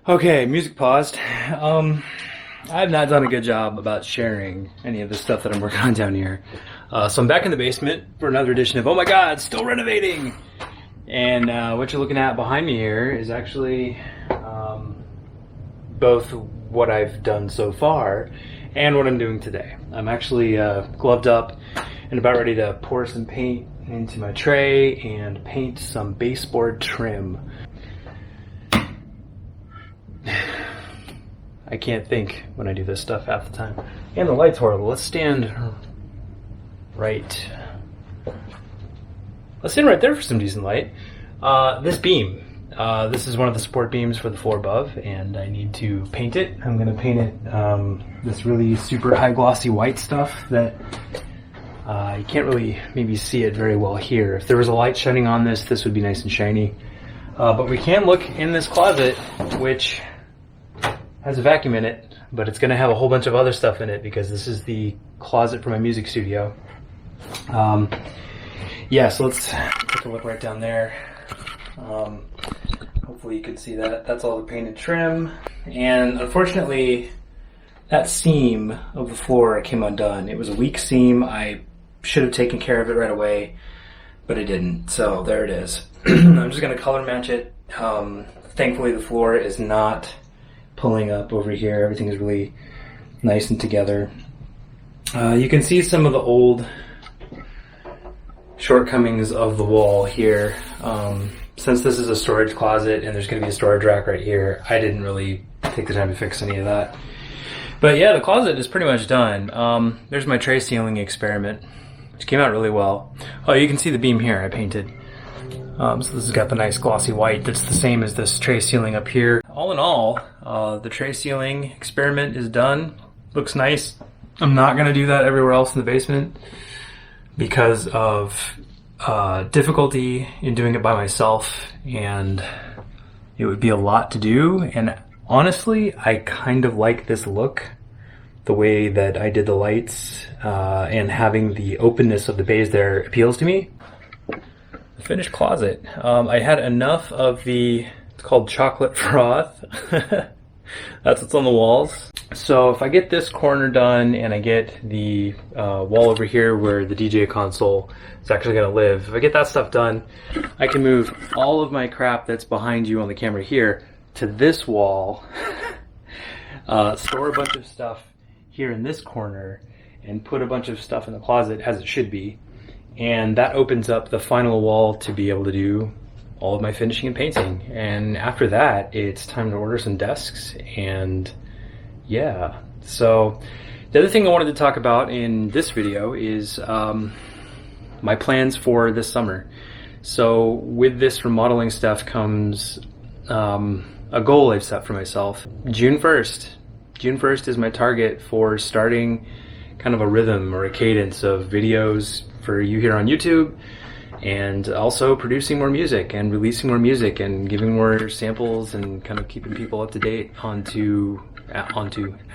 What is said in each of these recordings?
Okay, music paused. I've not done a good job about sharing any of the stuff that I'm working on down here. So I'm back in the basement for another edition of Oh My God, Still Renovating! And what you're looking at behind me here is actually both what I've done so far and what I'm doing today. I'm actually gloved up and about ready to pour some paint into my tray and paint some baseboard trim. I can't think when I do this stuff half the time. And the light's horrible. Let's stand right. Let's stand right there for some decent light. This beam. This is one of the support beams for the floor above, and I need to paint it. I'm going to paint it this really super high glossy white stuff that you can't really maybe see it very well here. If there was a light shining on this, this would be nice and shiny. But we can look in this closet, which has a vacuum in it, but it's going to have a whole bunch of other stuff in it because this is the closet for my music studio. Yeah, so let's take a look right down there. Hopefully you can see that. That's all the painted trim. And unfortunately, that seam of the floor came undone. It was a weak seam. I should have taken care of it right away, but I didn't. So there it is. I'm just going to color match it. Thankfully, the floor is not pulling up over here. Everything is really nice and together. You can see some of the old shortcomings of the wall here. Since this is a storage closet and there's going to be a storage rack right here, I didn't really take the time to fix any of that. But yeah, the closet is pretty much done. There's my tray ceiling experiment, which came out really well. Oh, you can see the beam here I painted. So this has got the nice glossy white that's the same as this tray ceiling up here. All in all, the tray ceiling experiment is done. Looks nice. I'm not going to do that everywhere else in the basement because of difficulty in doing it by myself, and it would be a lot to do. And honestly, I kind of like this look, the way that I did the lights, and having the openness of the bays there appeals to me. The finished closet. I had enough of the, it's called chocolate froth. That's what's on the walls. So if I get this corner done and I get the wall over here where the DJ console is actually going to live, if I get that stuff done, I can move all of my crap that's behind you on the camera here to this wall, store a bunch of stuff here in this corner, and put a bunch of stuff in the closet as it should be. And that opens up the final wall to be able to do all of my finishing and painting. And after that, it's time to order some desks. And yeah, so the other thing I wanted to talk about in this video is my plans for this summer. So with this remodeling stuff comes a goal I've set for myself. June 1st. June 1st is my target for starting kind of a rhythm or a cadence of videos for you here on YouTube, and also producing more music and releasing more music and giving more samples and kind of keeping people up to date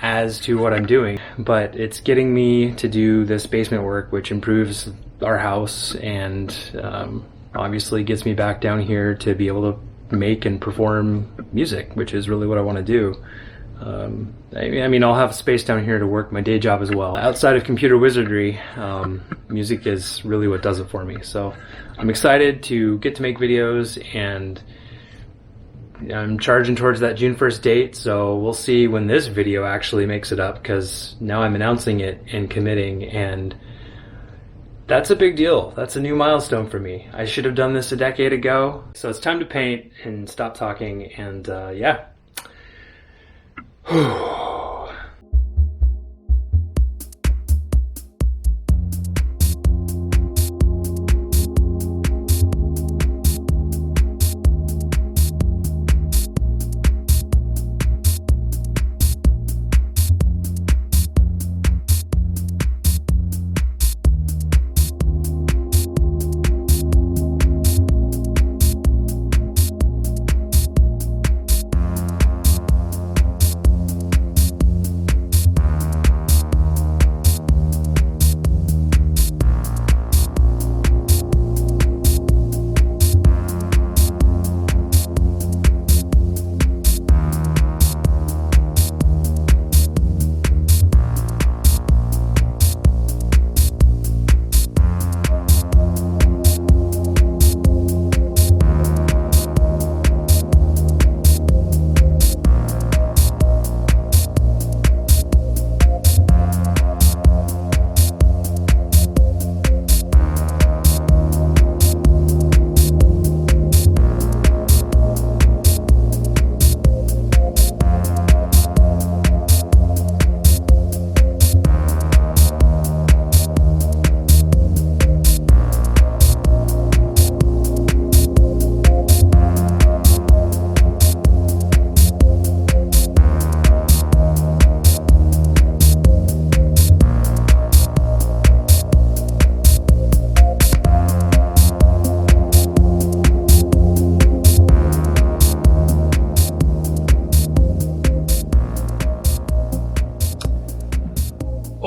as to what I'm doing. But it's getting me to do this basement work, which improves our house and obviously gets me back down here to be able to make and perform music, which is really what I want to do. I mean, I'll have space down here to work my day job as well. Outside of computer wizardry, music is really what does it for me. So I'm excited to get to make videos, and I'm charging towards that June 1st date. So we'll see when this video actually makes it up, because now I'm announcing it and committing, and that's a big deal. That's a new milestone for me. I should have done this a decade ago. So it's time to paint and stop talking, and yeah.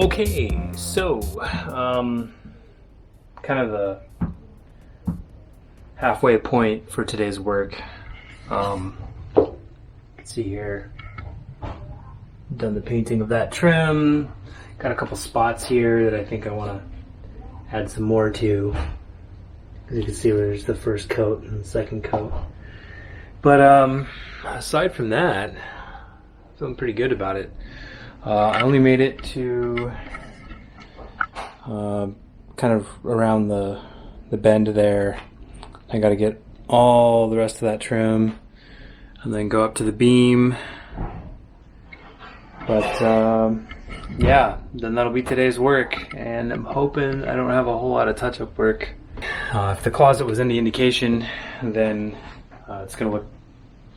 Okay, so kind of the halfway point for today's work. You can see here, done the painting of that trim. Got a couple spots here that I think I want to add some more to. As you can see, there's the first coat and the second coat. But aside from that, I'm feeling pretty good about it. I only made it to kind of around the bend there. I got to get all the rest of that trim and then go up to the beam. But yeah, then that'll be today's work, and I'm hoping I don't have a whole lot of touch-up work. If the closet was any indication, then it's gonna look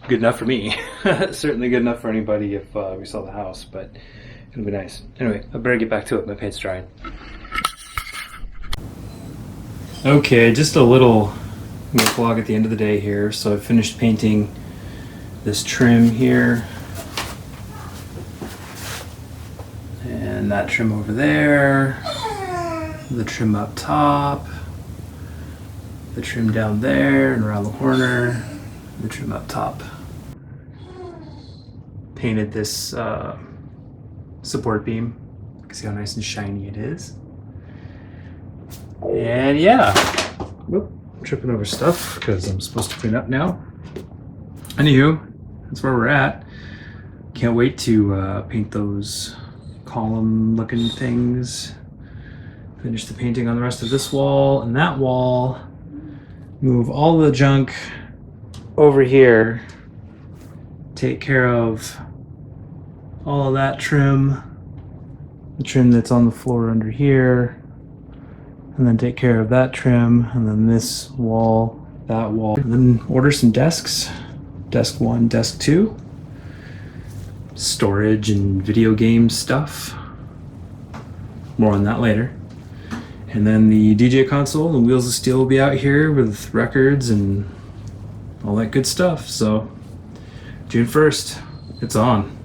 good enough for me. Certainly good enough for anybody if we sell the house, but it'll be nice. Anyway, I better get back to it. My paint's drying. Okay, just a little vlog at the end of the day here. So I finished painting this trim here. And that trim over there. The trim up top. The trim down there and around the corner. The trim up top. Painted this support beam. You can see how nice and shiny it is. And yeah, whoop, I'm tripping over stuff because I'm supposed to clean up now. Anywho, that's where we're at. Can't wait to paint those column looking things. Finish the painting on the rest of this wall and that wall. Move all the junk over here. Take care of all of that trim. The trim that's on the floor under here. And then take care of that trim, and then this wall, that wall. And then order some desks. Desk 1, desk 2. Storage and video game stuff. More on that later. And then the DJ console, the Wheels of Steel will be out here with records and all that good stuff. So, June 1st, it's on.